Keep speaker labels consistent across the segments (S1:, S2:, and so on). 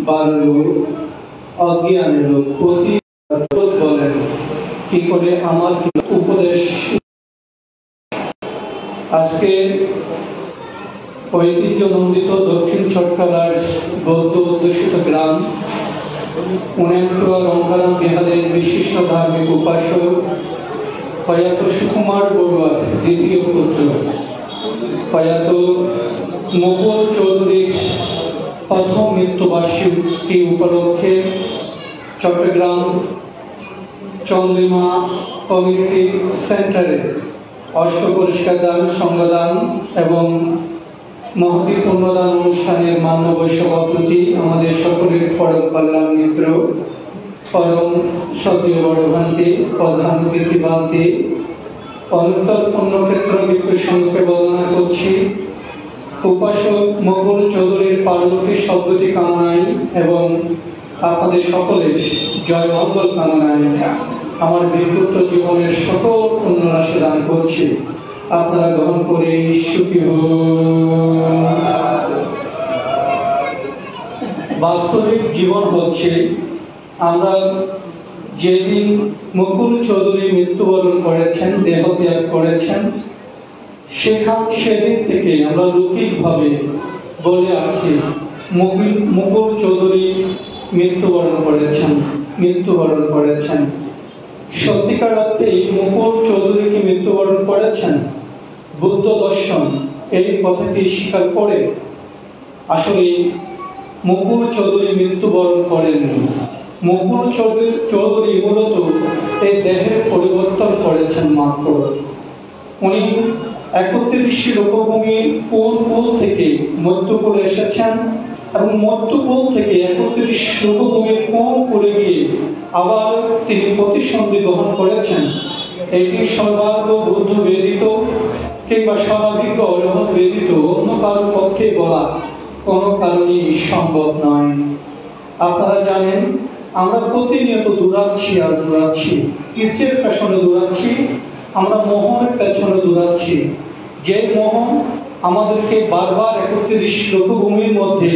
S1: বাল্য অজ্ঞানের প্রতি বলেন কি করে আমার উপদেশ। আজকে ঐতিহ্যমণ্ডিত দক্ষিণ চট্টলার বৌদ্ধ অধ্যুষিত গ্রাম উনেন্টুয়া গঙ্গারাম বিহারের বিশিষ্ট ধার্মিক উপাসক প্রয়াত সুকুমার বড়ুয়ার দ্বিতীয় পুত্র প্রয়াত মুকুল চৌধুরীর প্রথম মৃত্যুবার্ষিকী উপলক্ষে চট্টগ্রাম চন্দ্রিমা কমিউনিটি সেন্টারে অষ্ট পরিষ্কার দান, সংঘদান এবং মহতী পুণ্যদান অনুষ্ঠানের মান্যবৈশ্য পদ্ধতি আমাদের সকলের পরম কল্যাণ মিত্র পরম সদীয় বড়ভান্তি প্রধান কীর্তিভান্তি অন্তর পুণ্যক্ষেত্র মৃত্যুর সঙ্গে বর্ণনা করছি। উপাসক মুকুল চৌধুরীর পারলৌকিক সদ্গতি কামনায় এবং আপনাদের সকলের জয় মঙ্গল কামনায় আমার বিপুত্র জীবনের সকল পুণ্যরাশি দান করছি। আপনারা গ্রহণ করে সুখী হন। বাস্তবিক জীবন হচ্ছে আমরা যেদিন মুকুল চৌধুরী মৃত্যুবরণ করেছেন, দেহত্যাগ করেছেন, সেদিন থেকে আমরা লৌকিকভাবে বলে আসছি মুকুল চৌধুরী মৃত্যুবরণ করেছেন। সত্যিকার অর্থে মুকুল চৌধুরী কি মৃত্যুবরণ করেছেন? বুদ্ধ দর্শন এই কথাটি স্বীকার করে আসলে মুকুল চৌধুরী মৃত্যুবরণ করেননি। মুকুল চৌধুরী মূলত এই দেহের পরিবর্তন করেছেন মাত্র। উনি 31 লোকভূমির কোন কুল থেকে মধ্যকুলে এসেছেন এবং মধ্যকুল থেকে 31 লোকভূমির কোন কুলে গিয়ে আবার তিনি প্রতিসন্ধি গ্রহণ করেছেন। এটি সর্বাগ্র বুদ্ধ বেদিত কিংবা সর্বাধিক অরহৎ বেদিত অন্য কারোর পক্ষে বলা কোনো কারণেই সম্ভব নয়। আপনারা জানেন আমরা প্রতিনিয়ত দৌড়াচ্ছি, কিসের পেছনে দৌড়াচ্ছি? আমরা মোহনের পেছনে দৌড়াচ্ছি। যে মোহন আমাদেরকে বারবার 31 লোকভূমির মধ্যে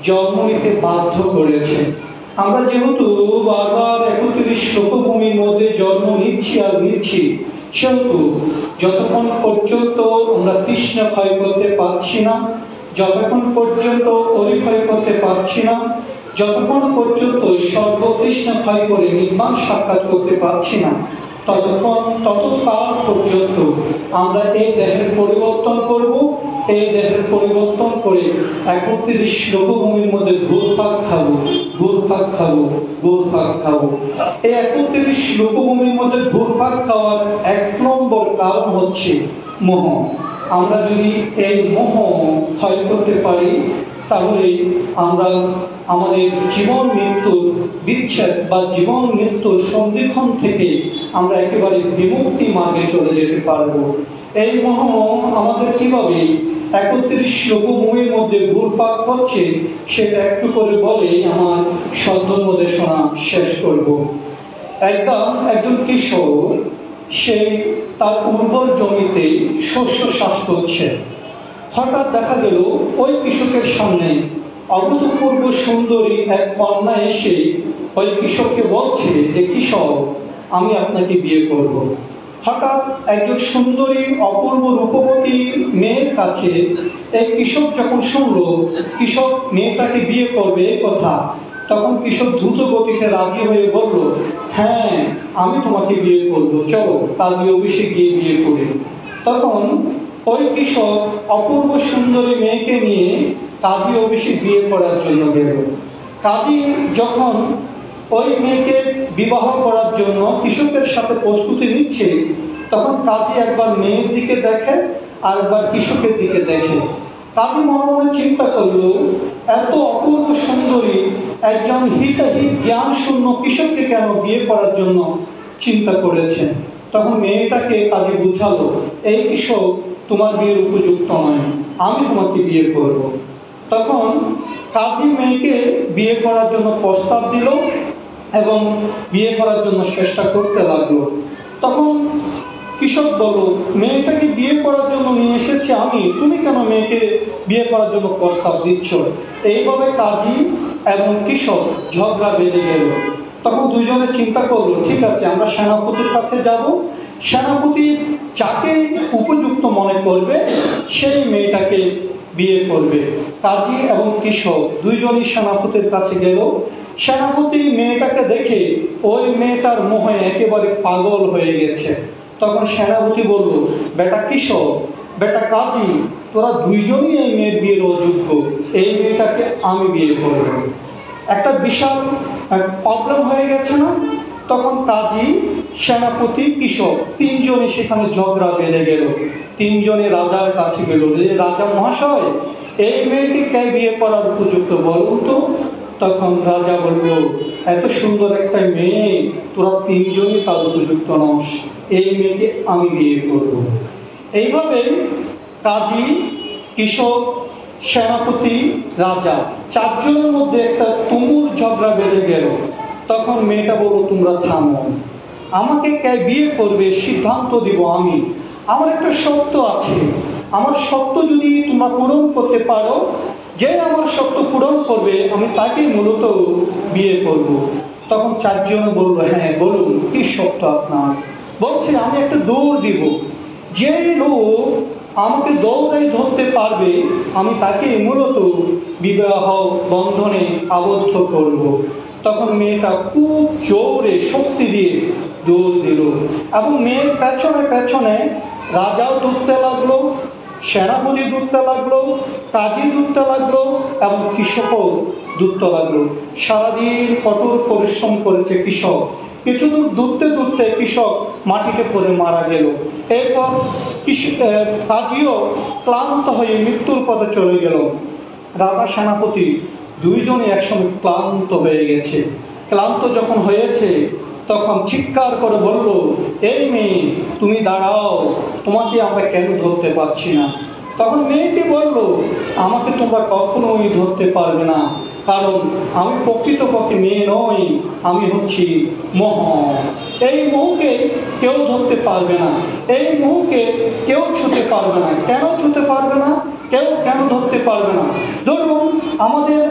S1: জন্ম নিতে বাধ্য করেছে। আমরা যেহেতু বারবার 31 লোকভূমির মধ্যে জন্ম নিচ্ছি সেহেতু যতক্ষণ পর্যন্ত আমরা তৃষ্ণা ক্ষয় করতে পারছি না, যতক্ষণ পর্যন্ত অরিক্ষয় করতে পারছি না, যতক্ষণ পর্যন্ত সর্বতৃষ্ণা ক্ষয় করে নির্বাণ সাক্ষাৎ করতে পারছি না, ততকাল পর্যন্ত আমরা এই দেহের পরিবর্তন করব। এই দেহের পরিবর্তন করে 31 লোকভূমির মধ্যে ঘুরপাক খাবো। এই 31 লোকভূমির মধ্যে ঘুরপাক খাওয়ার 1 নম্বর কারণ হচ্ছে মোহ। আমরা যদি এই মোহ ক্ষয় করতে পারি তাহলে আমরা আমাদের জীবন মৃত্যুর বিচ্ছেদ বা জীবন মৃত্যুর সন্ধিক্ষণ থেকে আমরা একেবারে বিমুক্তি মার্গে চলে যেতে পারবো। এই মোহ আমাদের কিভাবে 31 লোকভূমির মধ্যে ঘুরপাক হচ্ছে সেটা একটু করে বলে আমার সদ্ধর্মদেশনা শেষ করব। একজন কৃষক সে তার উর্বর জমিতে শস্য চাষ করছে। হঠাৎ দেখা গেল ওই কৃষকের সামনে অভূতপূর্ব সুন্দরী এক কন্যা এসে ওই কৃষককে বলছে যে কৃষক, আমি আপনাকে বিয়ে করব। হঠাৎ একজন সুন্দরী অপূর্ব রূপবতী মেয়ের কাছে এই কৃষক যখন শুনল কৃষক মেয়েটাকে বিয়ে করবে এই কথা, তখন কৃষক দ্রুত গতিতে রাজি হয়ে বলল, হ্যাঁ আমি তোমাকে বিয়ে করব, চলো কাজী অফিসে গিয়ে বিয়ে করি। তখন ওই কৃষক অপূর্ব সুন্দরী মেয়েকে নিয়ে কাজী অফিসে বিয়ে করার জন্য গেল। কাজী যখন ওই মেয়েকে বিবাহ করার জন্য কৃষকের সাথে প্রস্তুতি নিচ্ছে তখন কাজী একবার মেয়ের দিকে দেখে আর একবার কৃষকের দিকে দেখে। কাজী মনে মনে চিন্তা করলো, এত অপূর্ব সুন্দরী একজন হিতাহিত জ্ঞান শূন্য কৃষককে কেন বিয়ে করার জন্য চিন্তা করেছেন। তখন মেয়েটাকে কাজী বুঝালো, এই কৃষক তোমার বিয়ের উপযুক্ত নয়, আমি তোমাকে বিয়ে করব। তখন কাজী মেয়েকে বিয়ে করার জন্য প্রস্তাব দিল এবং বিয়ে করার জন্য চেষ্টা করতে লাগলো। তখন কৃষক বলল, মেয়েটাকে বিয়ে করার জন্য নিয়ে এসেছি আমি, তুমি কেন মেয়েকে বিয়ে করার জন্য প্রস্তাব দিচ্ছ? এইভাবে কাজী এবং কৃষক ঝগড়া বেঁধে গেল। তখন দুইজনে চিন্তা করলো, ঠিক আছে আমরা সেনাপতির কাছে যাব, সেনাপতি যাকে উপযুক্ত মনে করবে সেই মেয়েটাকে বিয়ে করবে। কাজী এবং কৃষক দুইজনই সেনাপতির কাছে গেল। সেনাপতি মেয়েটাকে দেখে ওই মেয়েটার মোহে একেবারে পাগল হয়ে গেছে। তখন সেনাপতি বলল, বেটা কৃষক, বেটা কাজী, তোরা দুইজনই এই মেয়ের বিয়ের অযোগ্য, এই মেয়েটাকে আমি বিয়ে করব। একটা বিশাল প্রবলেম হয়ে গেছে না? তখন কাজী, সেনাপতি, কৃষক তিনজনই সেখানে ঝগড়া বেঁধে গেল। তিনজনে রাজার কাছে গেল, যে রাজা মহাশয়, এই মেয়েকে কে বিয়ে করার উপযুক্ত বলুন তো। তখন রাজা বলল, এত সুন্দর একটা মেয়ে, তোরা তিনজনই তার উপযুক্ত নস, এই মেয়েকে আমি বিয়ে করব। এইভাবে কাজী, কৃষক, সেনাপতি, রাজা চারজনের মধ্যে একটা তুমুল ঝগড়া বেঁধে গেল। তখন মেয়েটা বলল, তোমরা থামো, আমাকে কে বিয়ে করবে সিদ্ধান্ত দিব আমি। আমার একটা শর্ত আছে, আমার শর্ত যদি তোমরা পূরণ করতে পারো, যে আমার শর্ত পূরণ করবে আমি তাকে মূলত বিয়ে করব। তখন চারজন বলল, হ্যাঁ বলুন কি শর্ত আপনার। বলছে, আমি একটা দৌড় দিব, যে লোক আমাকে দৌড়াই ধরতে পারবে আমি তাকে মূলত বিবাহ বন্ধনে আবদ্ধ করব। তখন মেয়েটা খুব জোরে শক্তি দিয়ে দৌড় দিল এবং মেয়ের পেছনে পেছনে রাজাও দৌড়তে লাগলো, সেনাপতি দৌড়তে লাগলো, কাজী দৌড়তে লাগলো এবং কৃষকও দৌড়তে লাগলো। সারাদিন কঠোর পরিশ্রম করেছে কৃষক। কিছু দূর দৌড়তে দৌড়তে কৃষক মাটিতে পড়ে মারা গেল। এরপর কাজীও ক্লান্ত হয়ে মৃত্যুর পথে চলে গেল। রাজা সেনাপতি দুইজনে একসঙ্গে ক্লান্ত হয়ে গেছে। ক্লান্ত যখন হয়েছে তখন চিৎকার করে বলল, এই মেয়ে তুমি দাঁড়াও, তোমাকে আমরা কেন ধরতে পারছি না। তখন মেয়েটি বলল, আমাকে তোমরা কখনোই ধরতে পারবে না, কারণ আমি প্রকৃতপক্ষে মেয়ে নই, আমি হচ্ছি মোহ। এই মোহকে কেউ ধরতে পারবে না, এই মোহকে কেউ ছুঁতে পারবে না। কেন ছুঁতে পারবে না? কেউ কেন ধরতে পারবে না? ধরুন আমাদের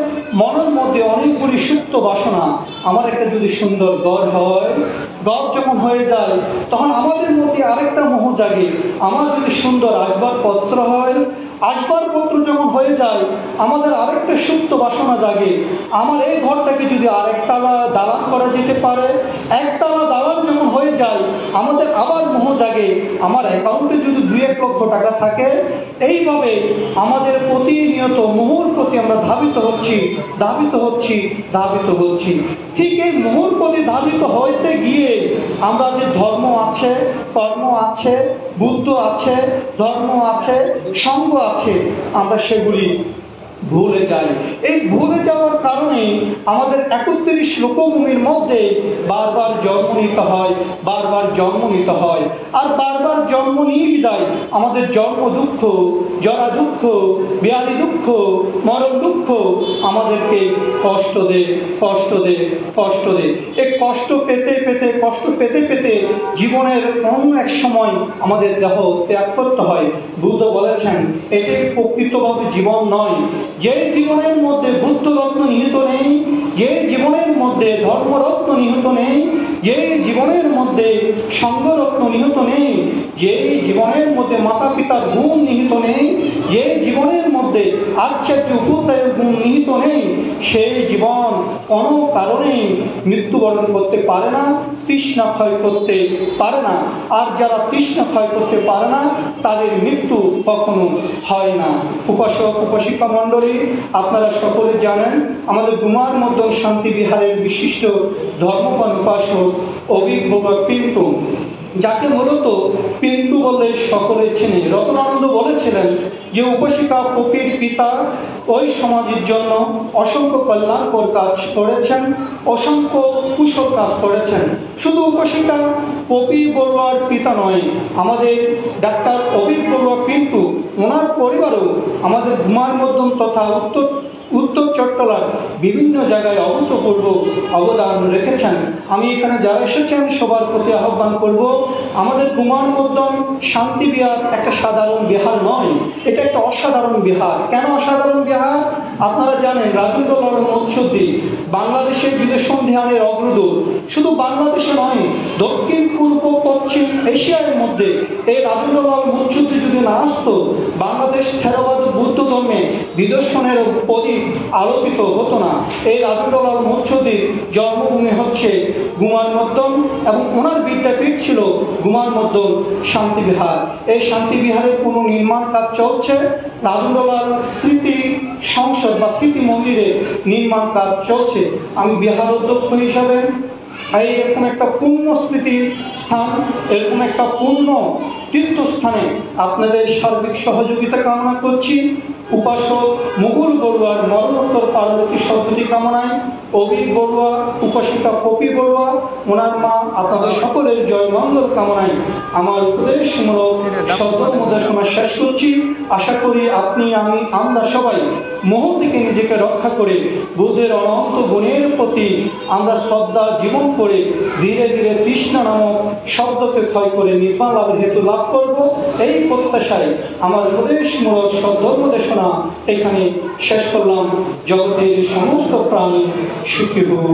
S1: মনের মধ্যে অনেকগুলি সুপ্ত বাসনা। আমার একটা যদি সুন্দর ঘর হয়, ঘর যখন হয়ে যায় তখন আমাদের মধ্যে আরেকটা মোহ জাগে। আমার যদি সুন্দর আসবাবপত্র হয়, আসবাবপত্র যখন হয়ে যায় আমাদের আরেকটা সুপ্ত বাসনা জাগে। আমার এই ঘরটাকে যদি আরেকতলা দালান করা যেতে পারে, একতলা দালান যখন হয়ে যায় আমাদের আবার মোহ জাগে, আমার অ্যাকাউন্টে যদি 2-1 লক্ষ টাকা থাকে। এইভাবে আমাদের প্রতিনিয়ত মোহর প্রতি আমরা ধাবিত হচ্ছি, ধাবিত হচ্ছি, ধাবিত হচ্ছি। ঠিক এই মোহর প্রতি ধাবিত হইতে গিয়ে আমরা যে ধর্ম আছে, কর্ম আছে, বুদ্ধ আছে, ধর্ম আছে, সঙ্গ আছে, আমরা সেগুলি ভুলে যাই। এই ভুলে যাওয়ার কারণে আমাদের 31 লোকভূমির মধ্যে বারবার জন্ম নিতে হয়, বারবার জন্ম নিতে হয়। আর বারবার জন্ম নিয়ে বিদায় আমাদের জন্ম দুঃখ, জরা দুঃখ, ব্যাধি দুঃখ, মরণ দুঃখ আমাদেরকে কষ্ট দে, কষ্ট দে, কষ্ট দে। এই কষ্ট পেতে পেতে, কষ্ট পেতে পেতে জীবনের অন্য এক সময় আমাদের দেহ ত্যাগ করতে হয়। বুদ্ধ বলেছেন, এটি প্রকৃতভাবে জীবন নয়। যে জীবনের মধ্যে বুদ্ধ রত্ন নিহিত নেই, যে জীবনের মধ্যে ধর্মরত্ন নিহিত নেই, যে জীবনের মধ্যে সঙ্গরত্ন নিহিত নেই, যে জীবনের মধ্যে মাতা পিতার গুণ নিহিত নেই, যে জীবনের মধ্যে আচার্য উপাধ্যায়ের গুণ নিহিত নেই, সেই জীবন কোনো কারণেই মৃত্যুবরণ করতে পারে না, তৃষ্ণা ক্ষয় করতে পারে না। আর যারা তৃষ্ণা ক্ষয় করতে পারে না তাদের মৃত্যু কখনো হয় না। উপাসক উপাসিকা মণ্ডলী, আপনারা সকলে জানেন আমাদের ডুমার মধ্যে শান্তি বিহারের বিশিষ্ট ধর্মপান উপাসক অভিজ্ঞ পিন্টু, যাকে মূলত পিন্টু বলে সকলে চেনে। রতনানন্দ বলেছিলেন যে উপাসিকা পপির পিতা ওই সমাজের জন্য অসংখ্য কল্যাণকর কাজ করেছেন, অসংখ্য কুশল কাজ করেছেন। শুধু উপাসিকা পপি বড়ুয়ার পিতা নয়, আমাদের ডাক্তার অভিক বড়ুয়া পিন্টু, ওনার পরিবারও আমাদের ডুমার মধ্যম তথা উত্তর উত্তর চট্টলার বিভিন্ন জায়গায় অভূতপূর্ব অবদান রেখেছেন। আমি এখানে যারা এসেছেন সবার প্রতি আহ্বান করব, আমাদের কুমার মদ্দন শান্তি বিহার একটা সাধারণ বিহার নয়, এটা একটা অসাধারণ বিহার। কেন অসাধারণ বিহার? আপনারা জানেন রাজেন্দ্রলাল মৎস্যদ্বীপ বাংলাদেশের বিদেশ সন্ধিহানের অগ্রদূত। শুধু বাংলাদেশে নয়, দক্ষিণ পূর্ব পশ্চিম এশিয়ার মধ্যে এই রাজেন্দ্রলাল মৎস্যদ্বীপ যদি না আসতো, বাংলাদেশ থেরবাদ বৌদ্ধ ধর্মে বিদর্শনের প্রদীপ আলোকিত হতো না। এই রাজেন্দ্রলাল মৎস্যদ্বীপ জন্মভূমি হচ্ছে কুমার মদ্দন এবং ওনার বিদ্যাপীঠ ছিল কুমার মদ্দন শান্তিবিহার। এই শান্তিবিহারের কোনো নির্মাণ কাজ চলছে, রাজেন্দ্রলাল স্মৃতি সংসদ বা স্মৃতি মন্দিরের নির্মাণ কাজ চলছে। আমি বিহার অধ্যক্ষ হিসাবে এরকম একটা পূর্ণ স্মৃতির স্থান, এরকম একটা পূর্ণ তীর্থস্থানে আপনাদের সার্বিক সহযোগিতা কামনা করছি। উপাসক মুকুল বড়ুয়ার মরণোত্তর পার্বতী সদ্গতি কামনায়, অভিক বড়ুয়া, উপাসিকা পপি বড়ুয়া, ওনার মা আপনাদের সকলের জয় মঙ্গল কামনায় আমার উপদেশমূলক সদ্যমোদেশনা শেষ করছি। আশা করি আপনি, আমি, আমরা সবাই মোহ থেকে নিজেকে রক্ষা করে বুদ্ধের অনন্ত গুণের প্রতি আমরা শ্রদ্ধা জীবন করে ধীরে ধীরে কৃষ্ণ নামক শব্দকে ক্ষয় করে নির্বাণ লাভের হেতু লাভ করব। এই প্রত্যাশায় আমার উপদেশমূলক সদ্যমোদেশনা এখানে শেষ করলাম। জগতের সমস্ত প্রাণী সুখী হোক।